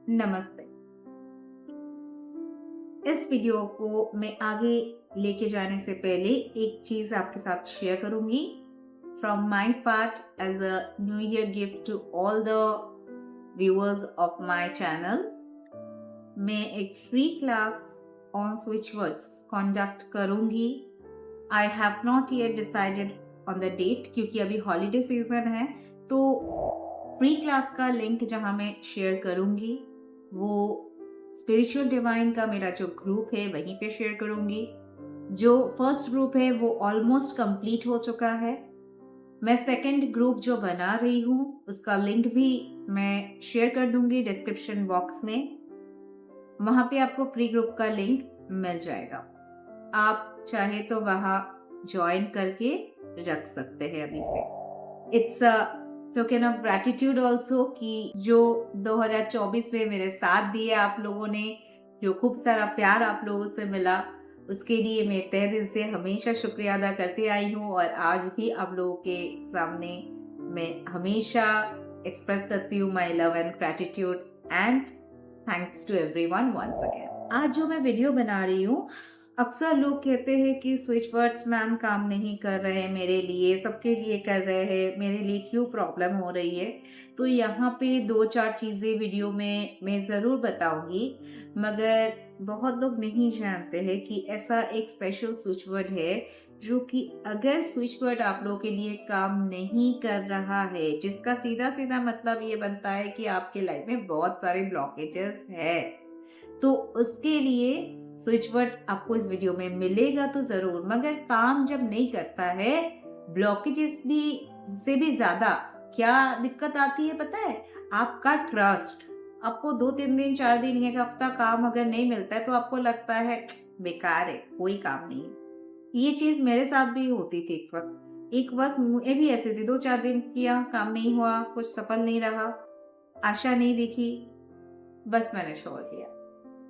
नमस्ते। इस वीडियो को मैं आगे लेके जाने से पहले एक चीज आपके साथ शेयर करूंगी from my part as a new year gift to all the viewers of my channel. मैं एक free class on switch words conduct करूंगी। I have not yet decided on the date क्योंकि अभी हॉलीडे सीजन है, तो free class का link जहां मैं शेयर करूंगी वो स्पिरिचुअल डिवाइन का मेरा जो ग्रुप है वहीं पे शेयर करूंगी। जो फर्स्ट ग्रुप है वो ऑलमोस्ट कंप्लीट हो चुका है। मैं सेकंड ग्रुप जो बना रही हूँ उसका लिंक भी मैं शेयर कर दूंगी डिस्क्रिप्शन बॉक्स में। वहां पे आपको फ्री ग्रुप का लिंक मिल जाएगा। आप चाहे तो वहां ज्वाइन करके रख सकते हैं अभी से। It's a token of gratitude also कि जो 2024 में मेरे साथ दिए आप लोगों ने, जो खूब सारा प्यार आप लोगों से मिला, उसके लिए मैं तहे दिल से हमेशा शुक्रिया अदा करते आई हूँ और आज भी आप लोगों के सामने मैं हमेशा एक्सप्रेस करती हूँ my love and gratitude and thanks to everyone once again. आज जो मैं वीडियो बना रही हूँ, अक्सर लोग कहते हैं कि स्विच वर्ड्स मैम काम नहीं कर रहे हैं मेरे लिए, सबके लिए कर रहे हैं, मेरे लिए क्यों प्रॉब्लम हो रही है। तो यहाँ पे दो चार चीज़ें वीडियो में मैं ज़रूर बताऊंगी, मगर बहुत लोग नहीं जानते हैं कि ऐसा एक स्पेशल स्विच वर्ड है जो कि अगर स्विच वर्ड आप लोगों के लिए काम नहीं कर रहा है, जिसका सीधा सीधा मतलब ये बनता है कि आपके लाइफ में बहुत सारे ब्लॉकेजेस है, तो उसके लिए स्विच वर्ड आपको इस वीडियो में मिलेगा तो जरूर। मगर काम जब नहीं करता है, ब्लॉकेजेस भी से भी ज्यादा क्या दिक्कत आती है पता है? आपका ट्रस्ट। आपको 2-3 दिन 4 दिन 1 हफ्ता काम अगर नहीं मिलता है तो आपको लगता है बेकार है, कोई काम नहीं है। ये चीज मेरे साथ भी होती थी एक वक्त मुझे भी ऐसे थे, 2-4 दिन किया, काम नहीं हुआ, कुछ सफल नहीं रहा, आशा नहीं दिखी, बस मैंने छोड़ दिया।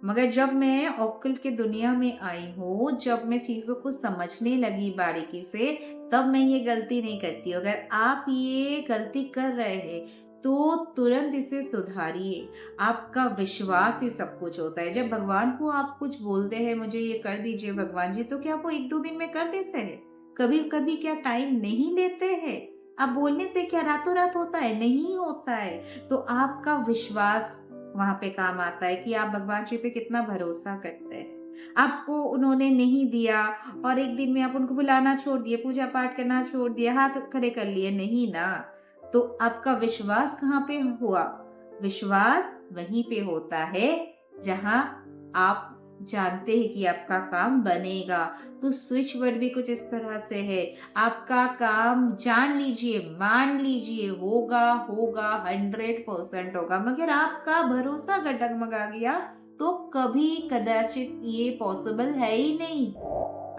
मगर जब मैं ऑक्कल की दुनिया में आई हूँ, जब मैं चीजों को समझने लगी बारीकी से, तब मैं ये गलती नहीं करती। अगर आप ये गलती कर रहे हैं तो तुरंत इसे सुधारिए। आपका विश्वास ही सब कुछ होता है। जब भगवान को आप कुछ बोलते हैं, मुझे ये कर दीजिए भगवान जी, तो क्या वो 1-2 दिन में कर देते हैं? कभी कभी क्या टाइम नहीं देते हैं? आप बोलने से क्या रातों रात होता है? नहीं होता है। तो आपका विश्वास वहां पे काम आता है कि आप भगवान जी पे कितना भरोसा करते हैं। आपको उन्होंने नहीं दिया और एक दिन में आप उनको बुलाना छोड़ दिए, पूजा पाठ करना छोड़ दिया, हाथ खड़े कर लिए, नहीं ना। तो आपका विश्वास कहाँ पे हुआ? विश्वास वहीं पे होता है जहां आप जानते हैं कि आपका काम बनेगा। तो स्विच वर्ड भी कुछ इस तरह से है। आपका काम जान लीजिए, मान लीजिए, होगा होगा, 100% होगा, मगर आपका भरोसा अगर डगमगा गया तो कभी कदाचित ये पॉसिबल है ही नहीं।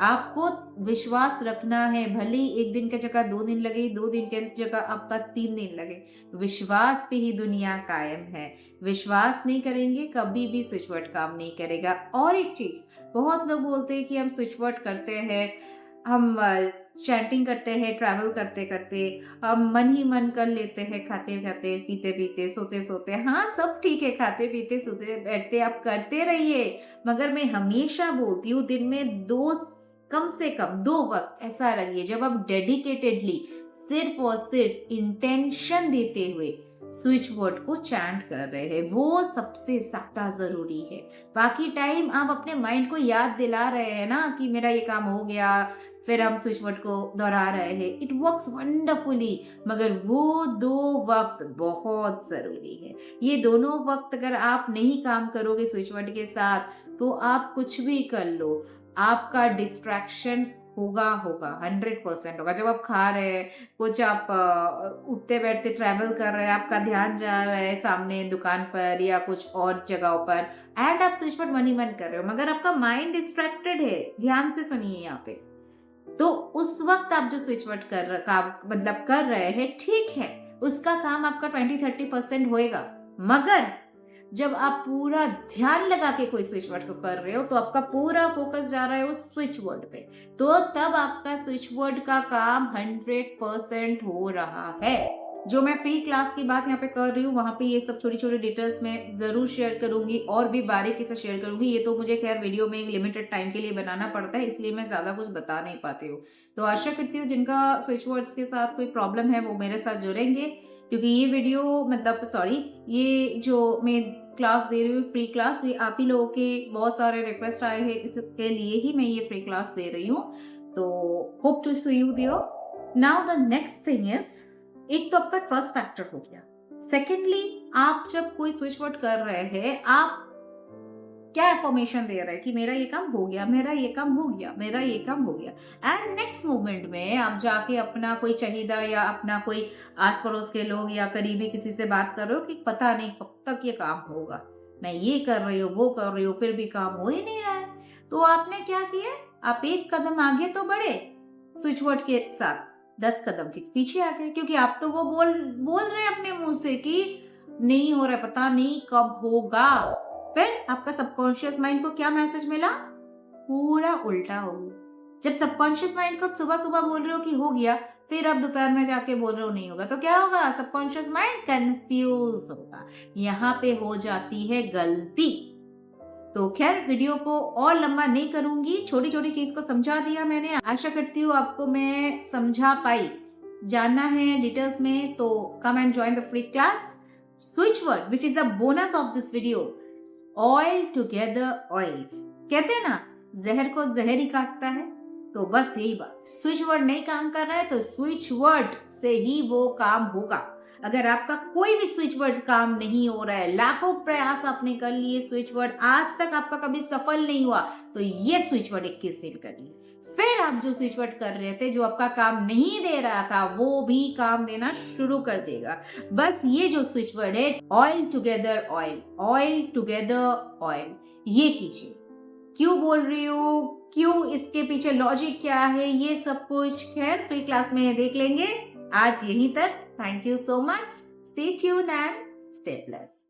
आपको विश्वास रखना है, भले ही 1 दिन की जगह 2 दिन लगे, 2 दिन की जगह आपका 3 दिन लगे, विश्वास पे ही दुनिया कायम है। विश्वास नहीं करेंगे कभी भी स्विच वर्ड काम नहीं करेगा। और एक चीज, बहुत लोग बोलते हैं कि हम स्विच वर्ड करते हैं, हम चैटिंग करते हैं, ट्रैवल करते करते, हम मन ही मन कर लेते हैं, खाते खाते, पीते पीते, सोते सोते। हाँ, सब ठीक है, खाते पीते सोते बैठते आप करते रहिए, मगर मैं हमेशा बोलती हूँ दिन में कम से कम 2 वक्त ऐसा रहिए जब आप डेडिकेटेडली सिर्फ और सिर्फ इंटेंशन देते हुए स्विच वर्ड को चैंट कर रहे हैं। वो सबसे ज्यादा जरूरी है। बाकी टाइम आप अपने माइंड को याद दिला रहे हैं ना कि मेरा ये काम हो गया, फिर हम स्विच वर्ड को दोहरा रहे हैं, इट वर्क्स वंडरफुली। मगर वो 2 वक्त बहुत जरूरी है। ये दोनों वक्त अगर आप नहीं काम करोगे स्विच वर्ड के साथ, तो आप कुछ भी कर लो, आपका डिस्ट्रैक्शन होगा होगा, 100% होगा। जब आप खा रहे हैं, कुछ आप उठते बैठते ट्रैवल कर रहे हैं, आपका ध्यान जा रहा है सामने दुकान पर या कुछ और जगहों पर, एंड आप स्विच पर मन ही मन कर रहे हो, मगर आपका माइंड डिस्ट्रैक्टेड है। ध्यान से सुनिए यहाँ पे। तो उस वक्त आप जो स्विच वर्ड मतलब कर रहे हैं, ठीक है, उसका काम आपका 20-30% होएगा। मगर जब आप पूरा ध्यान लगा के कोई स्विच वर्ड को कर रहे हो, तो आपका पूरा फोकस जा रहा है उस स्विच वर्ड पे, तो तब आपका स्विच वर्ड का काम 100% हो रहा है। जो मैं फ्री क्लास की बात यहाँ पे कर रही हूँ, वहाँ पे ये सब छोटी-छोटी डिटेल्स मैं ज़रूर शेयर करूँगी और भी बारीकी से शेयर करूँगी। ये तो मुझे ख़ैर वीडियो में एक लिमिटेड टाइम के लिए बनाना पड़ता है, इसलिए मैं ज़्यादा कुछ बता नहीं पाती हूँ। तो आशा करती हूँ जिनका स्विच वर्ड्स के साथ कोई प्रॉब्लम है, वो मेरे साथ जुड़ेंगे, क्योंकि ये वीडियो मतलब सॉरी, ये जो मैं क्लास दे रही हूँ फ्री क्लास, ये आप ही लोगों के बहुत सारे रिक्वेस्ट आए हैं, इसके लिए ही मैं ये फ्री क्लास दे रही हूँ। तो hope to see you there. Now the next thing is, एक तो आपका ट्रस्ट फैक्टर हो गया। सेकेंडली, आप जब कोई स्विच वर्ड कर रहे हैं, आप क्या इन्फॉर्मेशन दे रहे हैं कि मेरा ये काम हो गया, मेरा ये काम हो गया, मेरा ये काम हो गया, एंड नेक्स्ट मोमेंट में आप जाके अपना कोई चाहिदा या अपना कोई आस पड़ोस के लोग या करीबी किसी से बात कर रहे हो कि पता नहीं कब तक ये काम होगा, मैं ये कर रही हूँ, वो कर रही हूँ, फिर भी काम हो ही नहीं रहा है। तो आपने क्या किया, आप एक कदम आगे तो बढ़े स्विच वर्ड के साथ, 10 कदम फिर पीछे आ गए, क्योंकि आप तो वो बोल रहे हैं अपने मुंह से कि नहीं हो रहा है, पता नहीं कब होगा। फिर आपका सबकॉन्शियस माइंड को क्या मैसेज मिला, पूरा उल्टा हो गया। जब सबकॉन्शियस माइंड को सुबह सुबह बोल रहे हो कि हो गया, फिर आप दोपहर में जाके बोल रहे हो नहीं होगा, तो क्या होगा, सबकॉन्शियस माइंड कंफ्यूज होगा। यहाँ पे हो जाती है गलती। तो खैर वीडियो को और लंबा नहीं करूंगी, छोटी छोटी चीज को समझा दिया मैंने। आशा करती हूँ आपको मैं समझा पाई। जानना है डिटेल्स में तो come and join the free class. Switch word which is the bonus of this video, oil together oil. कहते हैं ना, जहर को जहर ही काटता है, तो बस यही बात। स्विच वर्ड नहीं काम कर रहा है तो स्विच वर्ड से ही वो काम होगा। अगर आपका कोई भी स्विच वर्ड काम नहीं हो रहा है, लाखों प्रयास आपने कर लिए, स्विच वर्ड आज तक आपका कभी सफल नहीं हुआ, तो ये स्विच वर्ड 21 दिन करिए। फिर आप जो स्विच वर्ड कर रहे थे, जो आपका काम नहीं दे रहा था, वो भी काम देना शुरू कर देगा। बस ये जो स्विच वर्ड है, oil together oil, oil together oil, ये कीजिए। क्यों बोल रही हूँ, क्यों, इसके पीछे लॉजिक क्या है, ये सब कुछ खैर फ्री क्लास में देख लेंगे। आज यहीं तक। Thank you so much. Stay tuned and stay blessed.